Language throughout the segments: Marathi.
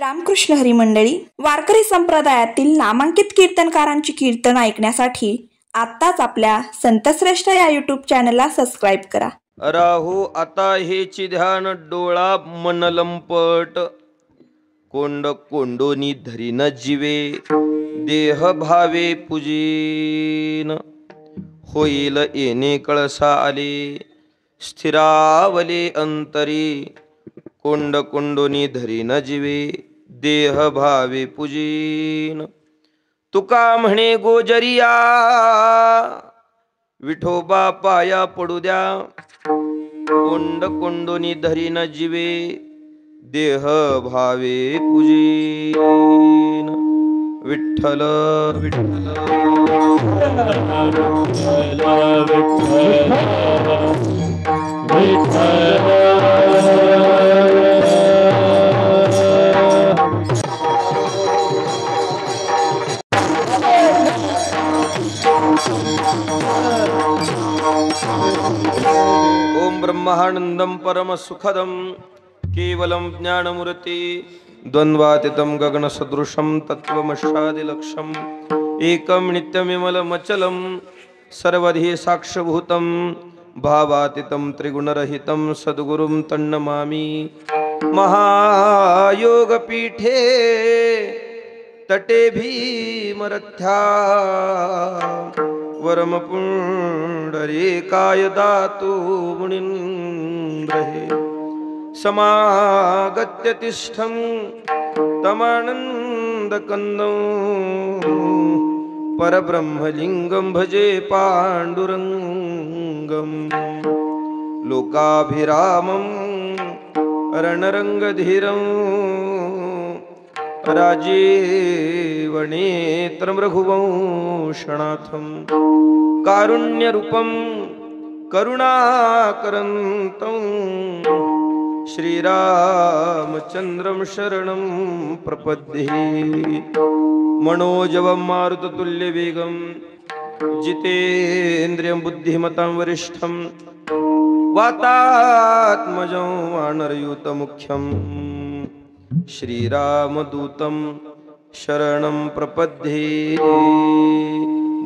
रामकृष्ण हरी मंडळी, वारकरी संप्रदायातील नामांकित कीर्तनकारांची कीर्तन ऐकण्यासाठी आत्ताच आपल्या संतश्रेष्ठ या यूट्यूब चॅनलला सबस्क्राईब करा. राहू आता हेची ध्यान डोळा मन लंपट, कोंड कोंडोनी धरीन जीवे देह भावे पूजीन. होईल येणे कळसा आले स्थिरावले अंतरी, कोंड कोंडोनी धरीन जीवे देह भावे पूजीन. तुका म्हणे गोजरिया विठोबा पाया पडू द्या, कोंड कोंडोनी धरीन जीवे देह भावे पूजीन. विठ्ठल विठ्ठल ओम ब्रह्मानंदं परम सुखदं केवलं ज्ञानमूर्ति, द्वंद्वातीतं गगनसदृशं तत्त्वमशादिलक्षम् एकं नित्यमिमलमचलं सर्वधी साक्षभूतं भावातीतं त्रिगुणरहितं सद्गुरुं तन्नमामि. महायोगपीठे तटे भीमरथ्या वरमपुंडरीकाय दातु मुनीन्द्रहे. समागत्य तिष्ठं तमानन्दकन्दं परब्रह्मलिङ्गं भजे पाण्डुरङ्गं. लोकाभिरामं रणरङ्गधीरं राजीवनेत्रं रघुवंशनाथं. कारुण्यरूपं करुणाकरन्तं श्रीरामचन्द्रं शरणं प्रपद्ये. मनोजवं मारुततुल्यवेगं जितेन्द्रियं बुद्धिमतां वरिष्ठं वातात्मजं वानरयूतमुख्यं श्रीरामदूतं शरणं प्रपद्ये.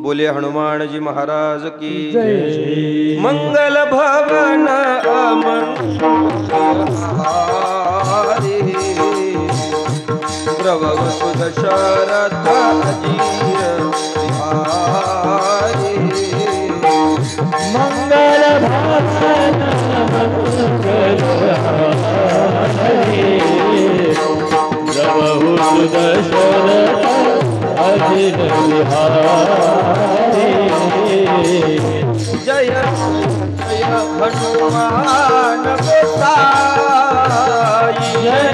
बोले हनुमान जी महाराज की जय. मंगल भवन अमंगलहारी, द्रववसु दशरथ अजीर बिहारी. मंगल भवन अमंगलहारी, द्रववसु दशरथ अजीर बिहारी. जय जय हनुमान गोसाई, जय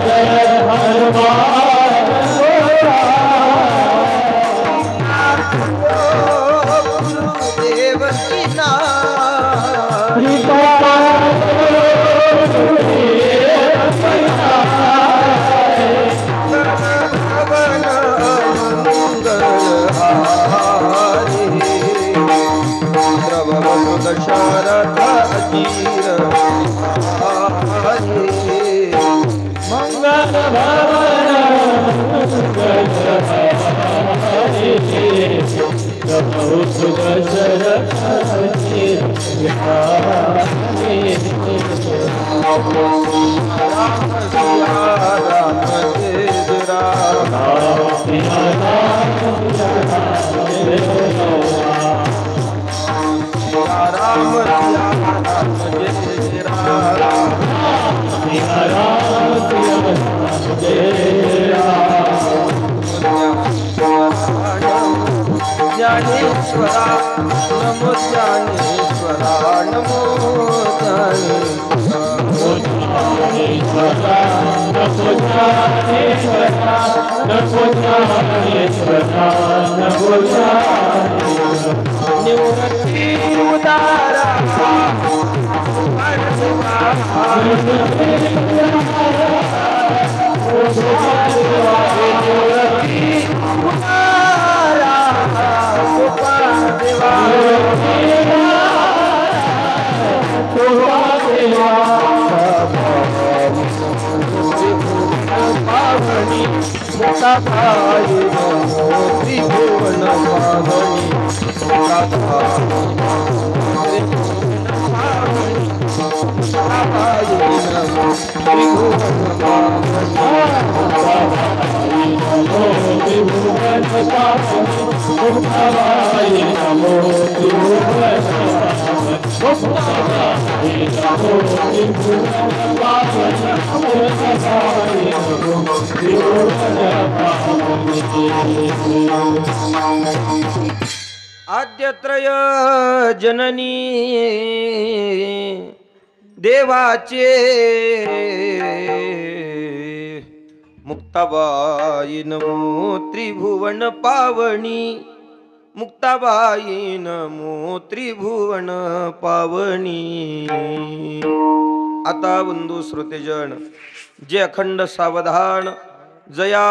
जय हनुमान गुरुदेव की नाई. दशरथ अजीर बिहारी. मंगल भवन द्रववसु दशरथ अजीर बिहारी. राम सिया राम जय राम, सिया राम जय राम, राम सिया राम जय राम, सिया राम जय राम. ज्ञानेश्वरा नमो ज्ञानेश्वरा, नमो ज्ञानेश्वरा, नमो ज्ञानेश्वरा, नमो ज्ञानेश्वरा, नमो ज्ञानेश्वरा. निवृत्ति उदारा मुक्ताबाई नमो त्रिभुवन पावनी मुक्ताबाई नमो त्रिभुवन आद्यत्रय जननी देवाचे मुक्ताबाई नमो त्रिभुवन पावनी मुक्ताबाई नमो त्रिभुवन पावनी। आता बंधू श्रोतेजन जे अखंड सावधान जया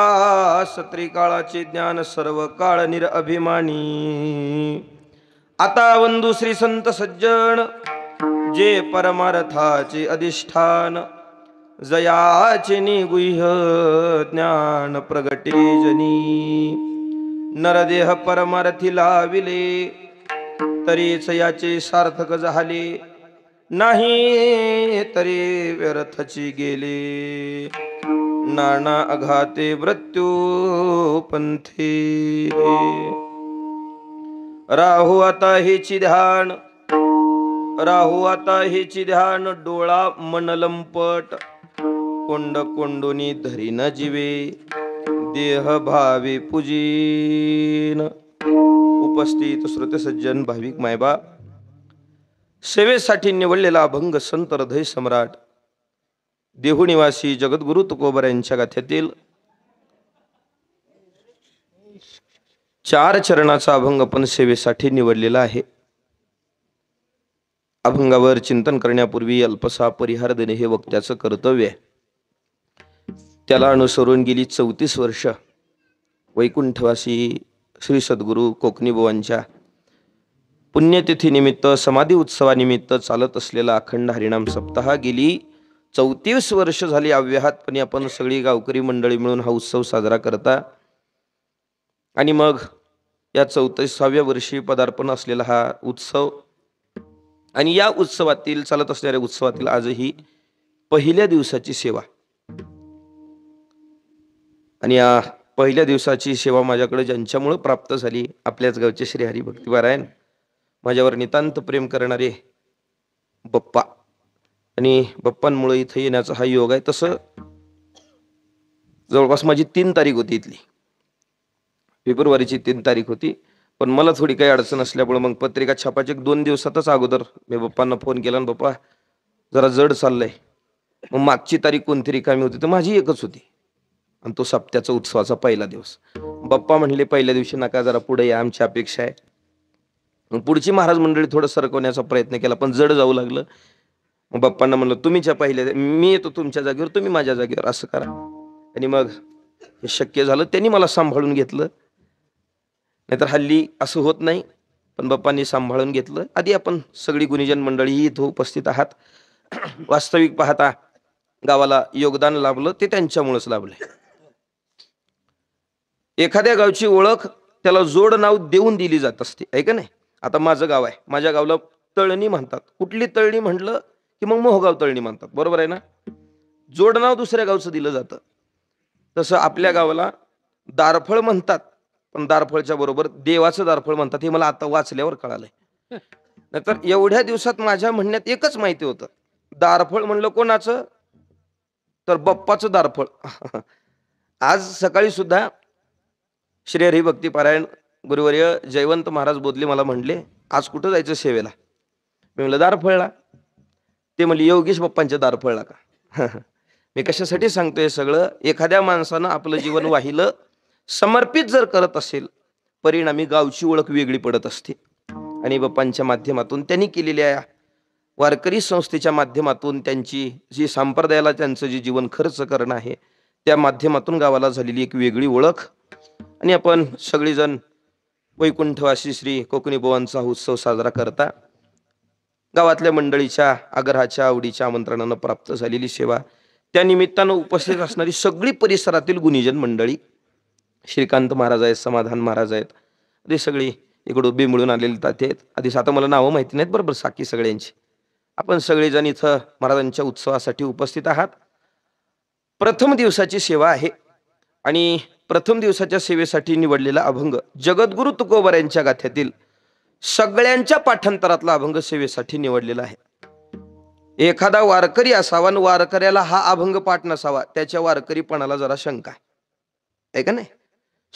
सत्रिकाळाचे ज्ञान सर्व काळ निरअभिमानी। आता बंधू श्री संत सज्जन जे परमार्थाचे अधिष्ठान जयाचे निगुह्य ज्ञान प्रगटे जनी। नरदेह परमार्थी लाविले तरीच याचे सार्थक झाले नाही तरी व्यर्थची गेले। नाना अघाते मृत्यू पंथे राहू आता हेची ध्यान राहू आता हेची ध्यान डोळा मन लंपट कोंड कोंडोनी धरी न जीवे देह भावे पूजीन। उपस्थित श्रोते सज्जन भाविक मायबा सेवेसाठी निवडलेला अभंग संत हृदय सम्राट देहू निवासी जगद्गुरु तुकोबर यांच्या गाथ्यातील 4 चरणाचा अभंग आपण सेवेसाठी निवडलेला आहे। अभंगावर चिंतन करण्यापूर्वी अल्पसा परिहार देणे हे वक्त्याचं कर्तव्य आहे। त्याला अनुसरून गेली 34 वर्ष वैकुंठवासी श्री सद्गुरु कोकणी बुवांच्या पुण्यतिथी निमित्त समाधी उत्सवानिमित्त चालत असलेला अखंड हरिनाम सप्ताह गेली 34 वर्ष झाली अव्याहतपणे आपण सगळी गावकरी मंडळी मिळून हा उत्सव साजरा करता आणि मग या 34व्या वर्षी पदार्पण असलेला हा उत्सव आणि या उत्सवातील चालत असणाऱ्या उत्सवातील आजही पहिल्या दिवसाची सेवा आणि या पहिल्या दिवसाची सेवा माझ्याकडे ज्यांच्यामुळे प्राप्त झाली आपल्याच गावचे श्री हरी भक्तिपारायण माझ्यावर नितांत प्रेम करणारे बप्पा आणि बप्पांमुळे इथे येण्याचा हा योग आहे। तसं जवळपास माझी 3 तारीख होती इथली फेब्रुवारीची 3 तारीख होती पण मला थोडी काही अडचण असल्यामुळे मग पत्रिका छापाचे 2 दिवसातच अगोदर मी बप्पांना फोन केला आणि बप्पा जरा जड चाललंय मग मागची तारीख कोणती रिकामी होती तर माझी एकच होती आणि तो सप्त्याचा उत्सवाचा पहिला दिवस। बप्पा म्हणले पहिल्या दिवशी नका जरा पुढे या आमची अपेक्षा आहे। मग पुढची महाराज मंडळी थोडं सरकवण्याचा प्रयत्न केला पण जड जाऊ लागलं। मग बाप्पांना म्हणलं तुम्हीच्या पहिल्या मी येतो तुमच्या जागेवर तुम्ही माझ्या जागेवर असं करा आणि मग हे शक्य झालं। त्यांनी मला सांभाळून घेतलं नाहीतर हल्ली असं होत नाही पण बाप्पांनी सांभाळून घेतलं। आधी आपण सगळी गुणीजन मंडळी इथं उपस्थित आहात। वास्तविक पाहता गावाला योगदान लाभलं ते त्यांच्यामुळेच लाभलंय। एखाद्या गावची ओळख त्याला जोड नाव देऊन दिली जात असते आहे का नाही। आता माझं गाव आहे माझ्या गावाला तळणी म्हणतात कुठली तळणी म्हटलं की मग मोहगाव तळणी म्हणतात बरोबर आहे ना। जोड नाव दुसऱ्या गावचं दिलं जातं तसं आपल्या गावाला दारफळ म्हणतात पण दारफळच्या बरोबर देवाचं दारफळ म्हणतात हे मला आता वाचल्यावर कळालंय। नाहीतर एवढ्या दिवसात माझ्या म्हणण्यात एकच माहिती होतं दारफळ म्हणलं कोणाचं तर बप्पाचं दारफळ। आज सकाळी सुद्धा श्री हरी भक्तिपारायण गुरुवर्य जयवंत महाराज बोधले मला म्हणले आज कुठं जायचं सेवेला मी म्हणलं दारफळला ते म्हणले योगेश बाप्पांच्या दारफळला का मी कशासाठी सांगतोय सगळं एखाद्या माणसानं आपलं जीवन वाहिलं समर्पित जर करत असेल परिणामी गावची ओळख वेगळी पडत असते आणि बाप्पांच्या माध्यमातून त्यांनी केलेल्या वारकरी संस्थेच्या माध्यमातून त्यांची जी संप्रदायाला त्यांचं जे जीवन खर्च करणं आहे त्या माध्यमातून गावाला झालेली एक वेगळी ओळख आणि आपण सगळेजण वैकुंठवासी श्री कोकणी बुवांचा उत्सव साजरा करता गावातल्या मंडळीच्या आग्रहाच्या आवडीच्या आमंत्रणानं प्राप्त झालेली सेवा त्या निमित्तानं उपस्थित असणारी सगळी परिसरातील गुणीजन मंडळी श्रीकांत महाराज आहेत, समाधान महाराज आहेत, आधी सगळी इकडून बिंबळून आलेली ताते आहेत. आधीच आता मला नावं माहिती नाहीत बरोबर साकी सगळ्यांची. आपण सगळेजण इथं महाराजांच्या उत्सवासाठी उपस्थित आहात. प्रथम दिवसाची सेवा आहे आणि प्रथम दिवसाच्या सेवेसाठी निवडलेला अभंग जगद्गुरु तुकोबर यांच्या गाथ्यातील सगळ्यांच्या पाठांतरातला अभंग सेवेसाठी निवडलेला आहे. एखादा वारकरी असावा आणि वारकऱ्याला हा अभंग पाठ नसावा, त्याच्या वारकरीपणाला जरा शंका आहे का नाही.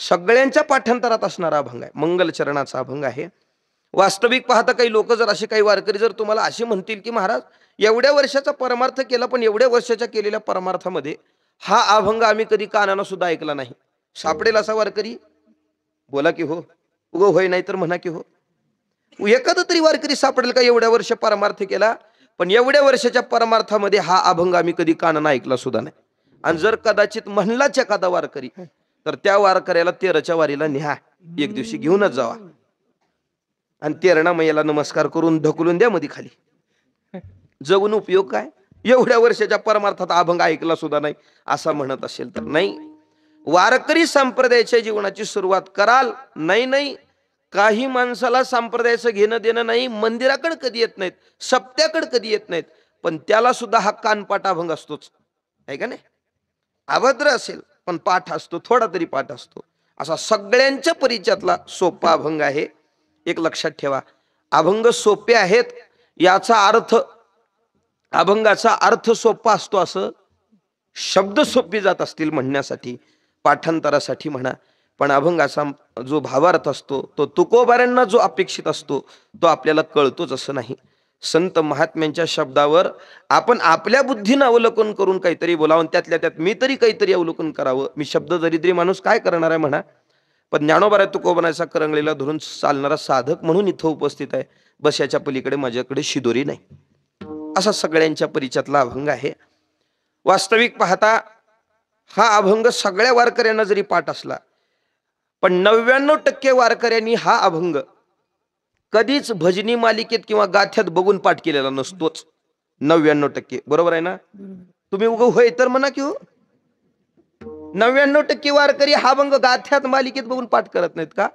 सगळ्यांच्या पाठांतरात असणारा अभंग आहे, मंगलचरणाचा अभंग आहे. वास्तविक पाहता काही लोक जर असे काही वारकरी जर तुम्हाला असे म्हणतील की महाराज एवढ्या वर्षाचा परमार्थ केला, पण एवढ्या वर्षाच्या केलेल्या परमार्थामध्ये हा अभंग आम्ही कधी कानानं सुद्धा ऐकला नाही, सापडेल असा वारकरी? बोला की हो, उगं होय नाही तर म्हणा की हो. एखादा तरी वारकरी सापडेल का एवढ्या वर्ष परमार्थ केला, पण एवढ्या वर्षाच्या परमार्थामध्ये हा अभंग आम्ही कधी कानानं ऐकला सुद्धा नाही? आणि जर कदाचित म्हणलाच एखादा वारकरी, तर त्या वारकऱ्याला तेराच्या वारीला न्या, एक दिवशी घेऊनच जावा आणि तेरणा मैयाला नमस्कार करून ढकलून द्या मध्ये खाली. जगून उपयोग काय? एवढ्या वर्षाच्या परमार्थात अभंग ऐकला सुद्धा नाही असा म्हणत असेल तर नाही. वारकरी संप्रदायाच्या जीवनाची सुरुवात कराल नाही. काही माणसाला संप्रदायाचं घेणं देणं नाही, मंदिराकडे कधी येत नाहीत, सप्त्याकडे कधी येत नाहीत, पण त्याला सुद्धा हा कानपाठ अभंग असतोच, आहे का नाही? अभद्र असेल पण पाठ असतो, थोडा तरी पाठ असतो. असा सगळ्यांच्या परिचयातला सोपा अभंग आहे. एक लक्षात ठेवा, अभंग सोपे आहेत याचा अर्थ, अभंगाचा अर्थ सोपा असतो असं शब्द सोपे जात असतील म्हणण्यासाठी, पाठांतरासाठी म्हणा, पण अभंगाचा जो भावार्थ असतो तो तुकोबारांना जो अपेक्षित असतो तो आपल्याला कळतोच असं नाही. संत महात्म्यांच्या शब्दावर आपण आपल्या बुद्धीनं अवलोकन करून काहीतरी बोलावं, त्यातल्या त्यात मी तरी काहीतरी अवलोकन करावं. मी शब्द दरिद्री माणूस काय करणार आहे म्हणा, पण ज्ञानोबा तुकोबाराचा करंगळीला धरून चालणारा साधक म्हणून इथं उपस्थित आहे. बस याच्या पलीकडे माझ्याकडे शिदोरी नाही. असा सगळ्यांच्या परिचयातला अभंग आहे. वास्तविक पाहता हा अभंग सगळ्या वारकऱ्यांना जरी पाठ असला, पण 99% वारकऱ्यांनी हा अभंग कधीच भजनी मालिकेत किंवा गाथ्यात बघून पाठ केलेला नसतोच. 99%, बरोबर आहे ना? तुम्ही उगं होय तर म्हणा की हो. 99% वारकरी हा अभंग गाथ्यात मालिकेत बघून पाठ करत नाहीत का?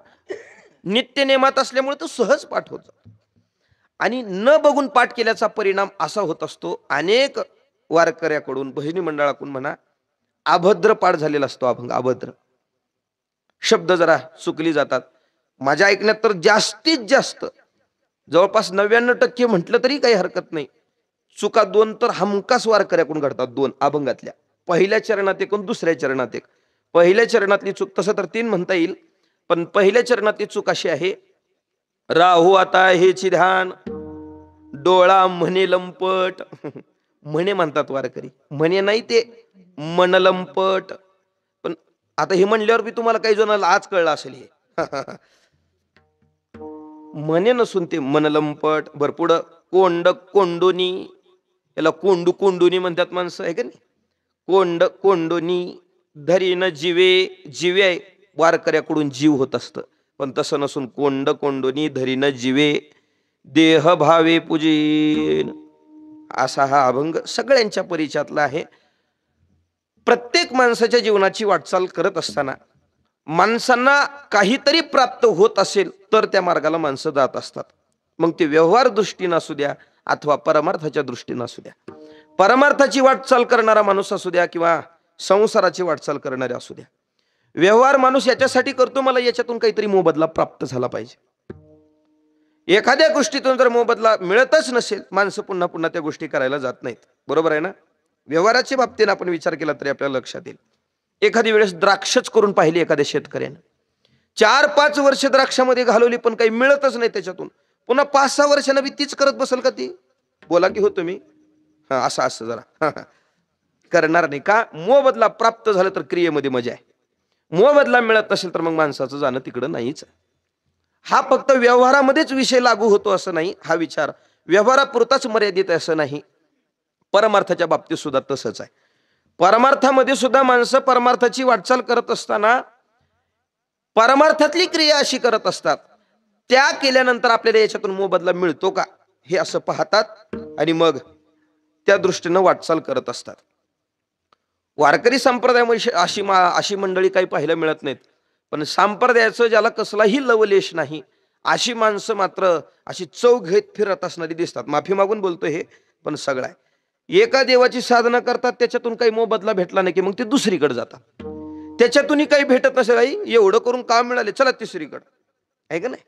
नित्य नेमात असल्यामुळे तो सहज पाठ होत जातो. आणि न बघून पाठ केल्याचा परिणाम असा होत असतो, अनेक वारकऱ्याकडून भजनी मंडळाकडून म्हणा अभद्र पाठ झालेला असतो अभंग. अभद्र शब्द जरा चुकली जातात. माझ्या ऐकण्यात तर जास्तीत जास्त जवळपास 99% म्हटलं तरी काही हरकत नाही, चुका 2 तर हमखास वारकऱ्याकडून घडतात. 2 अभंगातल्या, पहिल्या चरणात एक आणि दुसऱ्या चरणात एक. पहिल्या चरणातली चूक तसं तर 3 म्हणता येईल, पण पहिल्या चरणातली चूक अशी आहे, राहू आता हेची ध्यान, डोळा म्हणे लंपट. म्हणे म्हणतात वारकरी, म्हणे नाही ते मनलंपट. पण आता हे म्हणल्यावर बी तुम्हाला काही जणांना आज कळलं असेल हे. म्हणे नसून ते मनलंपट. भरपुढं कोंड कोंडोनी, याला कोंडू कोंडोनी म्हणतात माणसं, आहे का नाही? कोंड कोंडोनी धरीन जीवे. जीवे आहे, वारकऱ्याकडून जीव होत असतं, पण तसं नसून कोंड कोंडोनी धरीन जीवे, देह भावे पूजेन. असा हा अभंग सगळ्यांच्या परिचयातला आहे. प्रत्येक माणसाच्या जीवनाची वाटचाल करत असताना माणसांना काहीतरी प्राप्त होत असेल तर त्या मार्गाला माणसं जात असतात. मग ते व्यवहार दृष्टीनं असू द्या अथवा परमार्थाच्या दृष्टीनं असू द्या. परमार्थाची वाटचाल करणारा माणूस असू द्या किंवा संसाराची वाटचाल करणारे असू द्या, व्यवहार माणूस याच्यासाठी करतो मला याच्यातून काहीतरी मोबदला प्राप्त झाला पाहिजे. एखाद्या गोष्टीतून जर मोबदला मिळतच नसेल, माणसं पुन्हा पुन्हा त्या गोष्टी करायला जात नाहीत, बरोबर आहे ना? व्यवहाराच्या बाबतीने आपण विचार केला तरी आपल्याला लक्षात येईल. एखादी वेळेस द्राक्षच करून पाहिली एखाद्या शेतकऱ्यानं, 4-5 वर्ष द्राक्षामध्ये घालवली पण काही मिळतच नाही त्याच्यातून, पुन्हा 5-6 वर्षांनी तीच करत बसल का ती? बोला की हो तुम्ही. असं असं जरा करणार नाही का? मोबदला प्राप्त झाला तर क्रियेमध्ये मजा आहे, मोबदला मिळत नसेल तर मग माणसाचं जाणं तिकडं नाहीच. हा फक्त व्यवहारामध्येच विषय लागू होतो असं नाही, हा विचार व्यवहारापुरताच मर्यादित आहे असं नाही. परमार्थाच्या बाबतीत सुद्धा तसंच आहे. परमार्थामध्ये सुद्धा माणसं परमार्थाची वाटचाल करत असताना परमार्थातली क्रिया अशी करत असतात, त्या केल्यानंतर आपल्याला याच्यातून मोबदला मिळतो का हे असं पाहतात आणि मग त्या दृष्टीनं वाटचाल करत असतात. वारकरी संप्रदायामध्ये अशी मंडळी काही पाहायला मिळत नाहीत. पण संप्रदायाचं ज्याला कसलाही लवलेश नाही अशी माणसं मात्र अशी चव घेत फिरत असणारी दिसतात. माफी मागून बोलतो हे, पण सगळं आहे. एका देवाची साधना करतात, त्याच्यातून काही मोबदला भेटला नाही की मग ते दुसरीकडे जातात. त्याच्यातूनही काही भेटत नसेल, आई एवढं करून काम मिळाले, चला तिसरीकडे, आहे का नाही?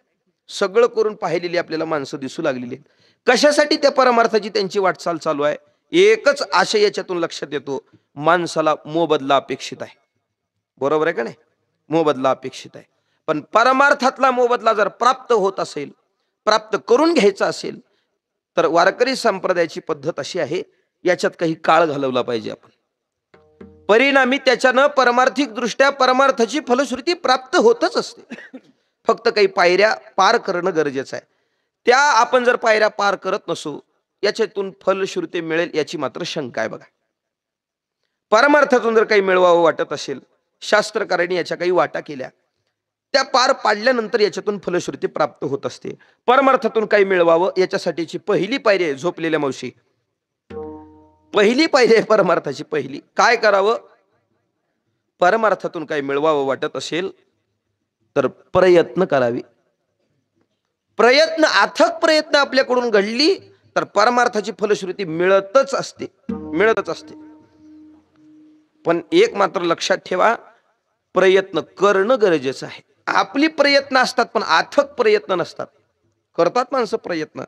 सगळं करून पाहिलेली आपल्याला माणसं दिसू लागलेली. कशासाठी? त्या परमार्थाची त्यांची वाटचाल चालू आहे. एकच आशय याच्यातून लक्षात येतो, माणसाला मोबदला अपेक्षित आहे. बरोबर आहे का नाही? मोबदला अपेक्षित आहे. पण परमार्थातला मोबदला जर प्राप्त होत असेल, प्राप्त करून घ्यायचा असेल, तर वारकरी संप्रदायाची पद्धत अशी आहे, याच्यात काही काळ घालवला पाहिजे आपण. परिणामी त्याच्यानं परमार्थिक दृष्ट्या परमार्थाची फलश्रुती प्राप्त होतच असते. फक्त काही पायऱ्या पार करणं गरजेचं आहे. त्या आपण जर पायऱ्या पार करत नसू, याच्यातून फलश्रुती मिळेल याची मात्र शंका आहे. बघा, परमार्थातून जर काही मिळवावं वाटत असेल, शास्त्रकारांनी याच्या काही वाटा केल्या, त्या पार पाडल्यानंतर याच्यातून फलश्रुती प्राप्त होत असते. परमार्थातून काही मिळवावं याच्यासाठीची पहिली पायरी आहे, झोपलेल्या मावशी, पहिली पायरी आहे परमार्थाची. पहिली काय करावं? परमार्थातून काही मिळवावं वाटत असेल तर प्रयत्न करावी. प्रयत्न, अथक प्रयत्न आपल्याकडून घडली तर परमार्थाची फलश्रुती मिळतच असते, मिळतच असते. पण एक मात्र लक्षात ठेवा, प्रयत्न करणं गरजेचं आहे. आपली प्रयत्न असतात पण अथक प्रयत्न नसतात. करतात माणसं प्रयत्न,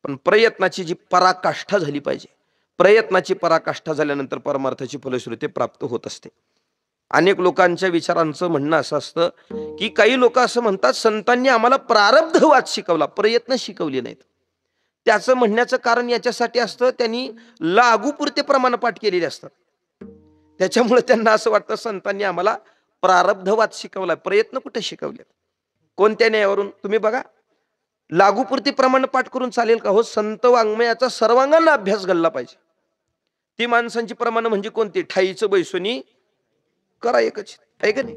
पण प्रयत्नाची जी पराकाष्ठा झाली पाहिजे. प्रयत्नाची पराकाष्ठा झाल्यानंतर परमार्थाची फलश्रुती प्राप्त होत असते. अनेक लोकांच्या विचारांचं म्हणणं असं असतं की काही लोक असं म्हणतात, संतांनी आम्हाला प्रारब्धवाद शिकवला, प्रयत्न शिकवले नाहीत. त्याचं म्हणण्याचं कारण याच्यासाठी असतं, त्यांनी लागूपुरते प्रमाणपाठ केलेले असतात. त्याच्यामुळे त्यांना असं वाटतं संतांनी आम्हाला प्रारब्धवाद शिकवला, प्रयत्न कुठे शिकवले? कोणत्या न्यायावरून? तुम्ही बघा, लागूपुरती प्रमाणपाठ करून चालेल का? हो, संत वाङ्मयाचा सर्वांगांना अभ्यास घडला पाहिजे. ती माणसांची प्रमाण म्हणजे कोणती? ठाईचं बैसोनी करा एकच, आहे का नाही?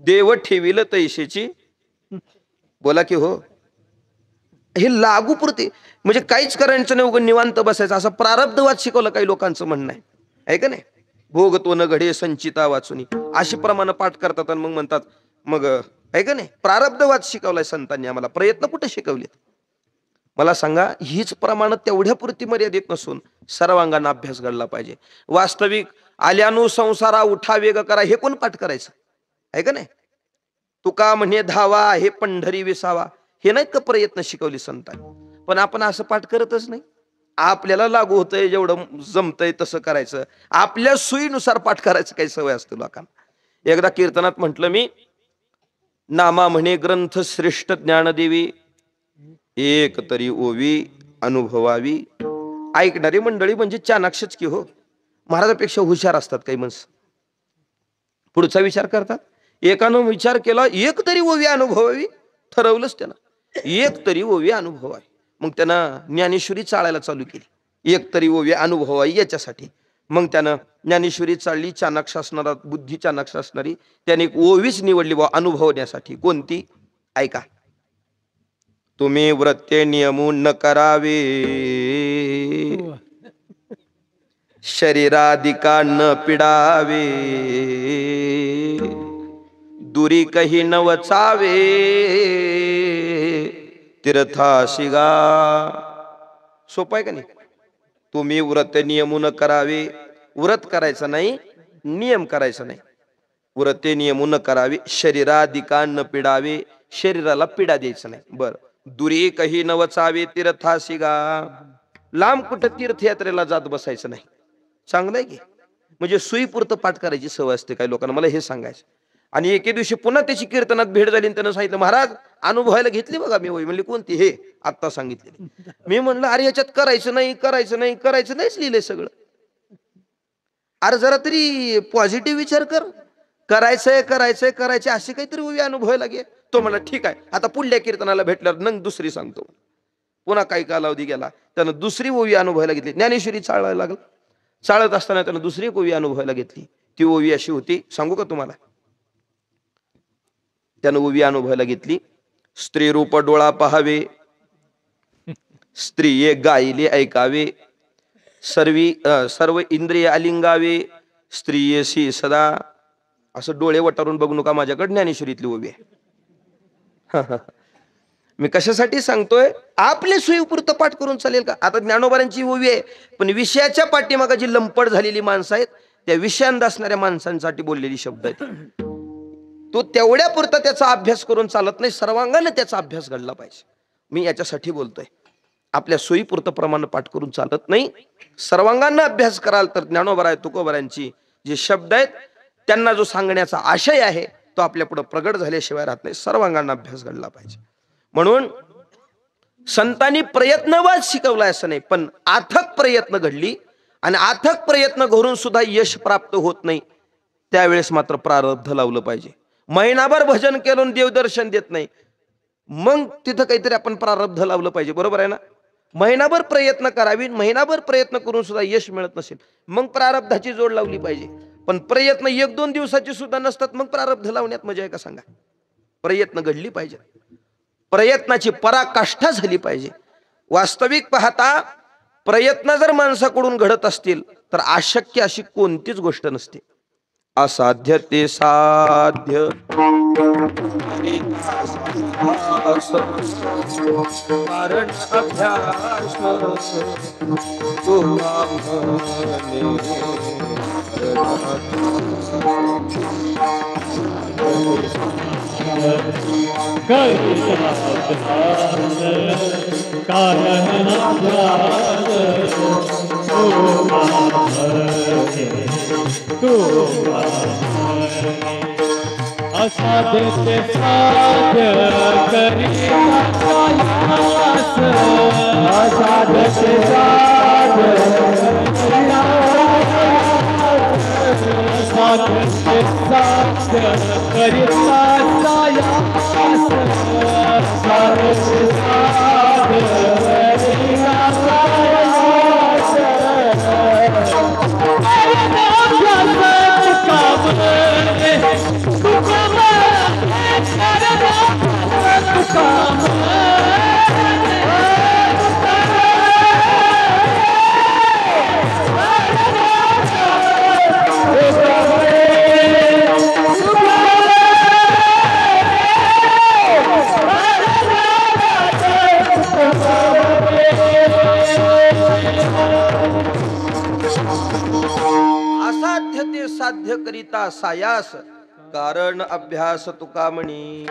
देव ठेविल तैशेची, बोला की हो. हे लागूपुरते म्हणजे काहीच करायचं नाही, उगं निवांत बसायचं, असं प्रारब्धवाद शिकवलं काही लोकांचं म्हणणं आहे का नाही? भोगतो न घडे संचिता वाचुनी, अशी प्रमाण पाठ करतात आणि मग म्हणतात, मग आहे का नाही, प्रारब्धवाद शिकवलाय संतांनी आम्हाला, प्रयत्न कुठे शिकवलेत? मला सांगा, हीच प्रमाण तेवढ्या पुरती मर्यादित नसून सर्वांगांना अभ्यास घडला पाहिजे. वास्तविक आल्यानु संसारा उठा वेग करा, हे कोण पाठ करायचं? आहे का नाही? तुका म्हणे धावा हे पंढरी विसावा, हे नाहीत का प्रयत्न शिकवली संतांनी? पण आपण असं पाठ करतच नाही. आपल्याला लागू होतंय, जेवढं जमतंय तसं करायचं, आपल्या सुईनुसार पाठ करायचं काही सवय असते लोकांना. एकदा कीर्तनात म्हटलं मी, नामा म्हणे ग्रंथ श्रेष्ठ ज्ञानदेवी, एक तरी ओवी अनुभवावी. ऐकणारी मंडळी म्हणजे चाणाक्षच की हो, महाराजापेक्षा हुशार असतात काही माणसं. पुढचा विचार करतात. एकानं विचार केला, एक तरी ओवी अनुभवावी, ठरवलंच त्यानं, एक तरी ओवी अनुभवावी. मग त्यानं ज्ञानेश्वरी चाळायला चालू केली, एक तरी ओवी अनुभवावी याच्यासाठी. मग त्यानं ज्ञानेश्वरी चालली, चाणाक्ष असणारा, बुद्धी चाणाक्ष असणारी, त्याने एक ओवीच निवडली बा अनुभवण्यासाठी. कोणती? ऐका, तुम्ही व्रते नियमून न करावे, शरीरादिका न पिडावे, दुरी कही न वचावे, तीर्थाशी गा. सोपं आहे का नाही? तुम्ही व्रत नियमून करावे, व्रत करायचं नाही, नियम करायचा नाही. व्रते नियमून करावे, शरीरादिका न पिडावे, शरीराला पिडा द्यायचं नाही. बरं, दुरी कही न वचावे, तीर्थाशी गा, लांब कुठं तीर्थयात्रेला जात बसायचं नाही. चांगलं आहे की? म्हणजे सुईपुरतं पाठ करायची सवय असते काही लोकांना, मला हे सांगायचं. आणि एके दिवशी पुन्हा त्याची कीर्तनात भेट झाली, त्यानं सांगितलं, महाराज अनुभवायला घेतली बघा मी ओवी. म्हणली कोणती? हे आत्ता सांगितले. मी म्हणलं, अरे याच्यात करायचं नाही, करायचं नाही, करायचं नाहीच लिहिलंय सगळं. अरे जरा तरी पॉझिटिव्ह विचार कर, करायचंय करायचंय करायचंय असे काहीतरी ओवी अनुभवायला घे. तो म्हणला ठीक आहे, आता पुढल्या कीर्तनाला भेटल्यावर नंग दुसरी सांगतो. पुन्हा काही कालावधी गेला, त्यानं दुसरी ओवी अनुभवायला घेतली. ज्ञानेश्वरी चाळायला लागला. चाळत असताना त्यानं दुसरी ओवी अनुभवायला घेतली. ती ओवी अशी होती, सांगू का तुम्हाला? त्यानं ओवी अनुभवायला घेतली, स्त्री रूप डोळा पहावे, स्त्रिये गायले ऐकावे, सर्व इंद्रिय अलिंगावे, स्त्रियेशी सदा असं डोळे वटारून बघू नका, माझ्याकडे ज्ञानेश्वरीतली ओवी आहे. मी कशासाठी सांगतोय, आपले सोयीपुरतं पाठ करून चालेल का? आता ज्ञानोबारांची ओवी आहे, पण विषयाच्या पाठीमागं जी लंपट झालेली माणसं आहेत, त्या विषयांत असणाऱ्या माणसांसाठी बोललेली शब्द आहेत. तो तेवढ्या पुरता त्याचा अभ्यास करून चालत नाही, सर्वांगाने त्याचा अभ्यास घडला पाहिजे. मी याच्यासाठी बोलतोय. आपल्या सोयीपुरतं प्रमाण पाठ करून चालत नाही, सर्वांगांना अभ्यास कराल तर ज्ञानोबा तुकोबारांची जे शब्द आहेत, त्यांना जो सांगण्याचा आशय आहे तो आपल्या पुढे प्रगट झाल्याशिवाय राहत नाही. सर्वांगांना अभ्यास घडला पाहिजे. म्हणून संतांनी प्रयत्नवाद शिकवलाय असं नाही, पण अथक प्रयत्न घडली आणि अथक प्रयत्न घडून सुद्धा यश प्राप्त होत नाही, त्यावेळेस मात्र प्रारब्ध लावलं पाहिजे. महिनाभर भजन केलं देवदर्शन देत नाही, मग तिथं काहीतरी आपण प्रारब्ध लावलं पाहिजे. बरोबर आहे ना? महिनाभर प्रयत्न करावी, महिनाभर प्रयत्न करून सुद्धा यश मिळत नसेल, मग प्रारब्धाची जोड लावली पाहिजे. पण प्रयत्न 1-2 दिवसाची सुद्धा नसतात, मग प्रारब्ध लावण्यात मजा आहे का सांगा? प्रयत्न घडली पाहिजे, प्रयत्नाची पराकाष्ठा झाली पाहिजे. वास्तविक पाहता प्रयत्न जर माणसाकडून घडत असतील तर अशक्य अशी कोणतीच गोष्ट नसते. असाध्य ते साध्य, कारण अभ्यास असाध्य ते साध्य करिता प्रयास, असाध्य ते साध्य करिता प्रयास, असाध्य ते साध्य करिता प्रयास, असाध्य ते साध्य करिता प्रयास, असाध्य ते साध्य करिता सायास, कारण अभ्यास तुका म्हणी.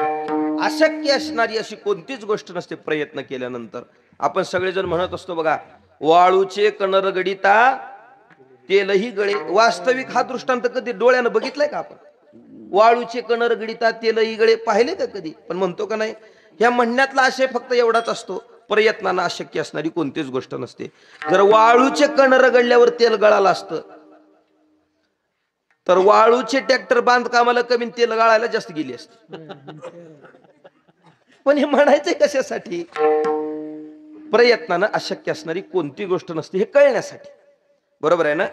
अशक्य असणारी अशी कोणतीच गोष्ट नसते प्रयत्न केल्यानंतर. आपण सगळेजण म्हणत असतो बघा, वाळूचे कणर गडिता तेलही गळे. वास्तविक हा दृष्टांत कधी डोळ्यानं बघितलाय का आपण? वाळूचे कणर गडिता तेलही गळे पाहिले का कधी? पण म्हणतो का नाही? ह्या म्हणण्यातला आशय फक्त एवढाच असतो, प्रयत्नानं अशक्य असणारी कोणतीच गोष्ट नसते. जर वाळूचे कणर गडल्यावर तेल गळालं असतं तर वाळूचे ट्रॅक्टर बांधकामाला कमी, तेल गाळायला जास्त गेली असते. पण हे म्हणायचंय कशासाठी? प्रयत्नानं अशक्य असणारी कोणती गोष्ट नसते हे कळण्यासाठी. बरोबर आहे ना?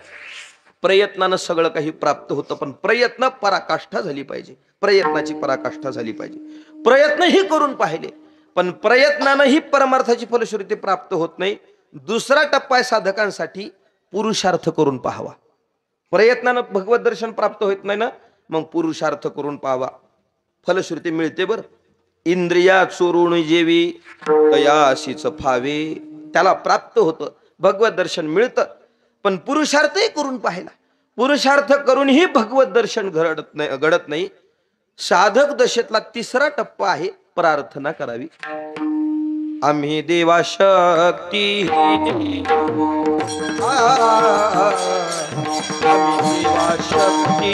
प्रयत्नानं सगळं काही प्राप्त होतं, पण प्रयत्न पराकाष्ठा झाली पाहिजे, प्रयत्नाची पराकाष्ठा झाली पाहिजे. प्रयत्नही करून पाहिले, पण प्रयत्नानं ही परमार्थाची फलश्रुती प्राप्त होत नाही. दुसरा टप्पा आहे साधकांसाठी, पुरुषार्थ करून पाहावा. प्रयत्नानं भगवत दर्शन प्राप्त होत नाही ना, मग पुरुषार्थ करून पाहावा, फलश्रुती मिळते. बर, इंद्रिया चोरून जेवी तयाशीच फावे, त्याला प्राप्त होतं, भगवत दर्शन मिळतं. पण पुरुषार्थही करून पाहिला, पुरुषार्थ करूनही भगवत दर्शन घडत नाही. साधक दशेतला तिसरा टप्पा आहे प्रार्थना करावी. आम्ही देवा शक्ती, आम्ही देवा शक्ती,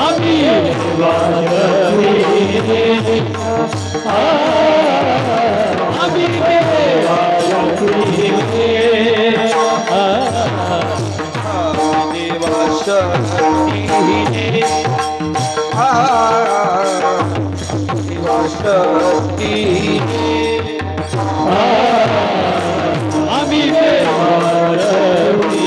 आम्ही देवा शक्ती, आम्ही देवा शक्ती, देवा शक्ती, शक्ती, आम्ही देवा शक्ती,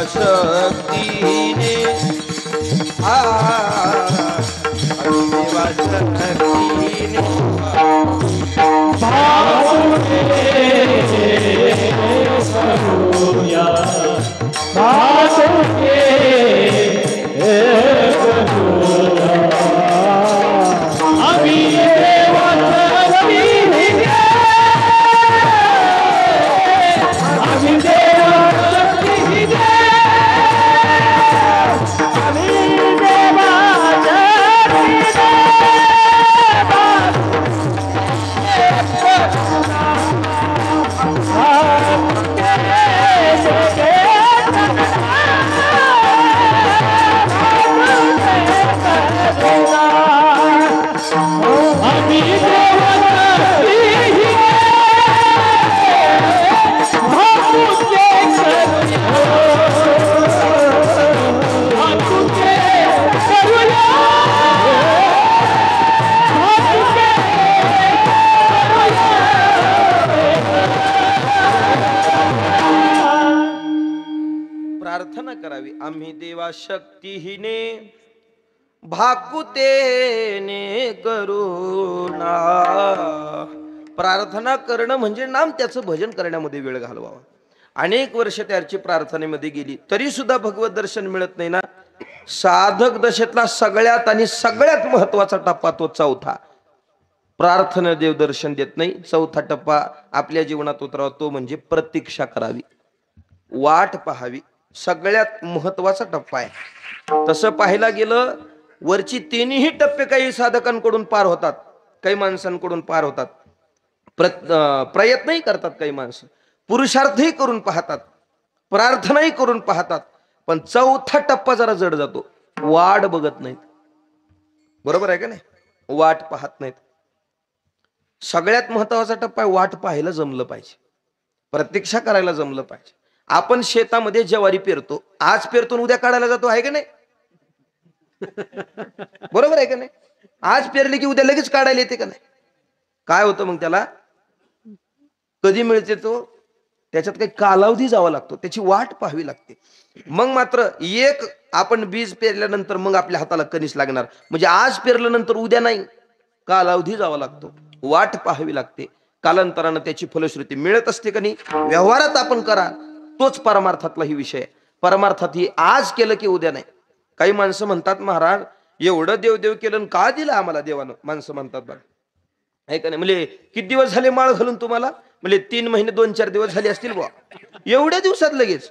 शक्तीने अग्निदेवा शक्तीने प्रार्थना करावी. आम्ही देवा शक्तीहीने भाकुतेने करुणा. प्रार्थना करणं म्हणजे नाम त्याचं भजन करण्यामध्ये वेळ घालवावा. अनेक वर्ष त्याची प्रार्थनेमध्ये गेली तरी सुद्धा भगवत दर्शन मिळत नाही ना. साधक दशेतला सगळ्यात आणि सगळ्यात महत्वाचा टप्पा तो चौथा. प्रार्थना देव दर्शन देत नाही. चौथा टप्पा आपल्या जीवनात उतरावा तो म्हणजे प्रतीक्षा करावी, वाट पाहावी. सगळ्यात महत्वाचा टप्पा आहे. तसं पाहायला गेलं वरची तिन्ही टप्पे काही साधकांकडून पार होतात, काही माणसांकडून पार होतात. प्रयत्नही करतात काही माणसं, पुरुषार्थही करून पाहतात, प्रार्थनाही करून पाहतात, पण चौथा टप्पा जरा जड जातो. वाट बघत नाहीत. बरोबर आहे का नाही? वाट पाहत नाहीत. सगळ्यात महत्वाचा टप्पा आहे वाट पाहायला जमलं पाहिजे, प्रतीक्षा करायला जमलं पाहिजे. आपण शेतामध्ये ज्वारी पेरतो, आज पेरतो उद्या काढायला जातो, आहे का नाही? बरोबर आहे का नाही? आज पेरले की उद्या लगेच काढायला येते का नाही? काय होतं मग त्याला? कधी मिळते तो? त्याच्यात काही कालावधी जावा लागतो, त्याची वाट पाहावी लागते. मग मात्र एक आपण बीज पेरल्यानंतर मग आपल्या हाताला कणीस लागणार, म्हणजे आज पेरल्यानंतर उद्या नाही, कालावधी जावा लागतो, वाट पाहावी लागते. कालांतरानं त्याची फलश्रुती मिळत असते का नाही? व्यवहारात आपण करा, तोच परमार्थातला ही विषय आहे. परमार्थात ही आज केलं की उद्या नाही. काही माणसं म्हणतात महाराज एवढं देव देव केलं का दिलं आम्हाला देवानं? माणसं म्हणतात बघा, आहे का नाही? म्हणजे किती दिवस झाले माळ घालून तुम्हाला? म्हणजे 3 महिने 2-4 दिवस झाले असतील बुवा. एवढ्या दिवसात लगेच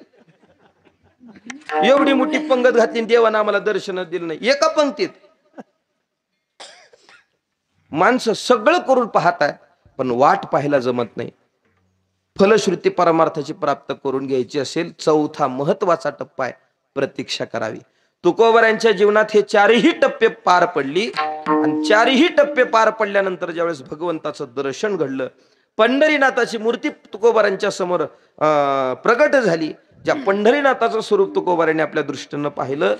एवढी मोठी पंगत घातली, देवानं आम्हाला दर्शन दिलं नाही एका पंक्तीत. माणसं सगळं करून पाहताय पण वाट पाहायला जमत नाही. फलश्रुती परमार्थाची प्राप्त करून घ्यायची असेल, चौथा महत्वाचा टप्पा आहे प्रतीक्षा करावी. तुकोबरांच्या जीवनात हे 4ही टप्पे पार पडली आणि 4ही टप्पे पार पडल्यानंतर ज्यावेळेस भगवंताचं दर्शन घडलं, पंढरीनाथाची मूर्ती तुकोबरांच्या समोर प्रकट झाली. ज्या पंढरीनाथाचं स्वरूप तुकोबरांनी आपल्या दृष्टीनं पाहिलं,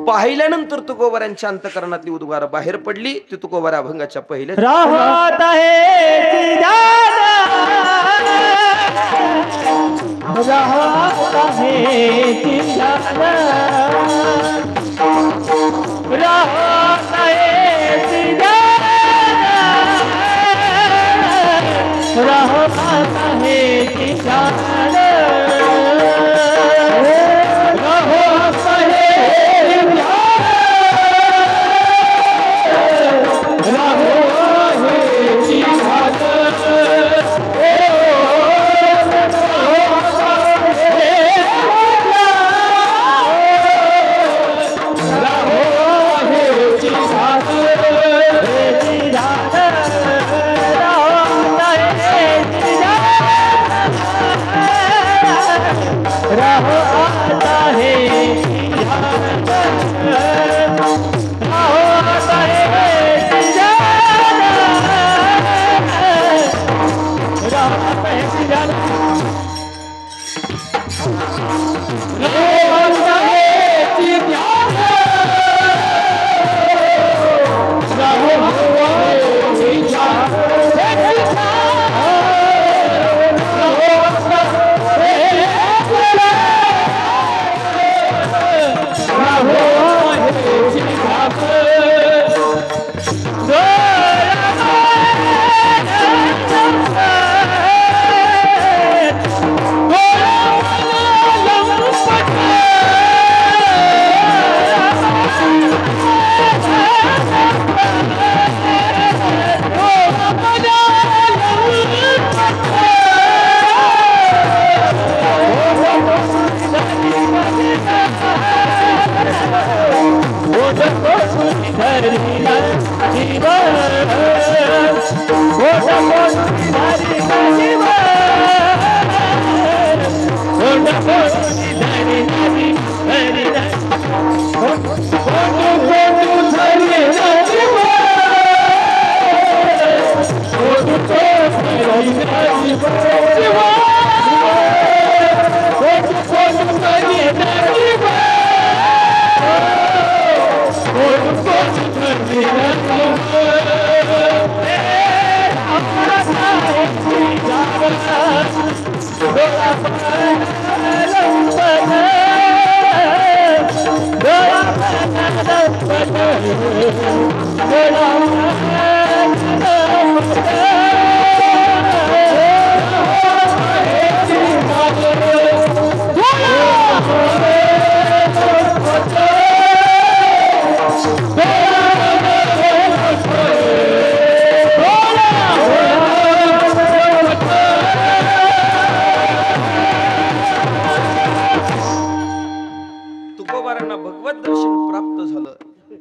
पाहिल्यानंतर तुकोबरांच्या अंतकरणातली उद्गार बाहेर पडली. ती तुकोबरा अभंगाच्या पहिल्या राहत आहे राहत आहे राहत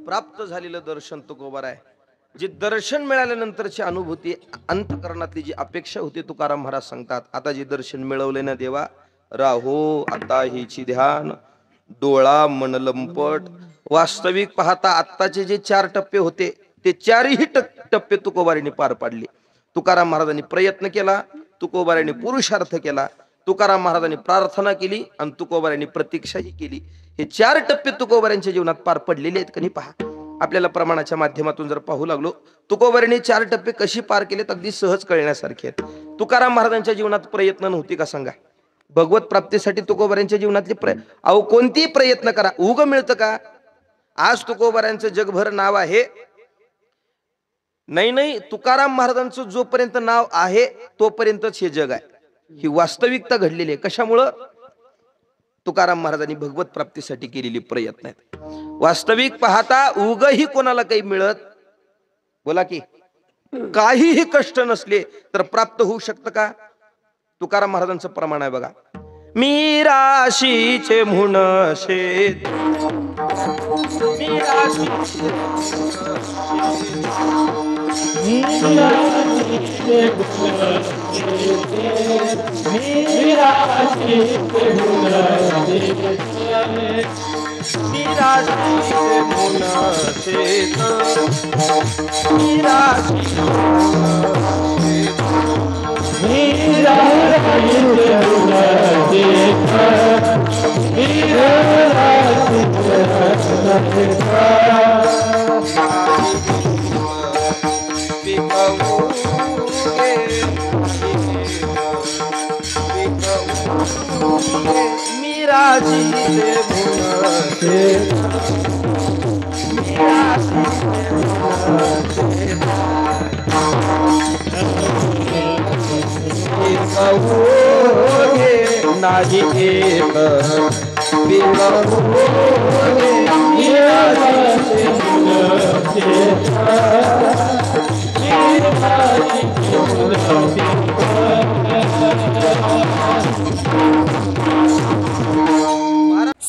प्राप्त झालेलं दर्शन तुकोबार आहे. जे दर्शन मिळाल्यानंतरची अनुभूती, अंतकरणातली जी अपेक्षा होती, तुकाराम महाराज सांगतात, आता जे दर्शन मिळवले ना देवा, राहो आता हिची ध्यान, डोळा मन लंपट. वास्तविक पाहता आत्ताचे जे 4 टप्पे होते ते 4ही टप्पे तुकोबारांनी पार पाडले. तुकाराम महाराजांनी प्रयत्न केला, तुकोबारांनी पुरुषार्थ केला, तुकाराम महाराजांनी प्रार्थना केली आणि तुकोबारांनी प्रतीक्षाही केली. हे 4 टप्पे तुकोबारांच्या जीवनात पार पडलेले आहेत. कधी पहा, आपल्याला प्रमाणाच्या माध्यमातून जर पाहू लागलो, तुकोबारांनी 4 टप्पे कशी पार केलेत अगदी सहज कळण्यासारखे आहेत. तुकाराम महाराजांच्या जीवनात प्रयत्न नव्हती का सांगा? भगवत प्राप्तीसाठी तुकोबारांच्या जीवनातली अहो कोणतीही प्रयत्न करा, उग मिळतं का? आज तुकोबारांचं जगभर नाव आहे, नाही तुकाराम महाराजांचं जोपर्यंत नाव आहे तोपर्यंतच हे जग आहे. ही वास्तविकता घडलेली आहे. कशामुळं? तुकाराम महाराजांनी भगवत प्राप्तीसाठी केलेली प्रयत्न आहेत. वास्तविक पाहता उगही कोणाला काही मिळत, बोला की काहीही कष्ट नसले तर प्राप्त होऊ शकतं का? तुकाराम महाराजांचं प्रमाण आहे बघा. मी राशीचे म्हणून शेत, मी राशीचे नाही एक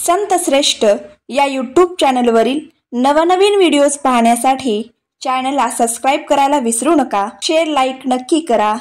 संत श्रेष्ठ या यूट्यूब चॅनलवरील नवनवीन व्हिडिओज पाहण्यासाठी चॅनलला सबस्क्राईब करायला विसरू नका. शेअर लाईक नक्की करा.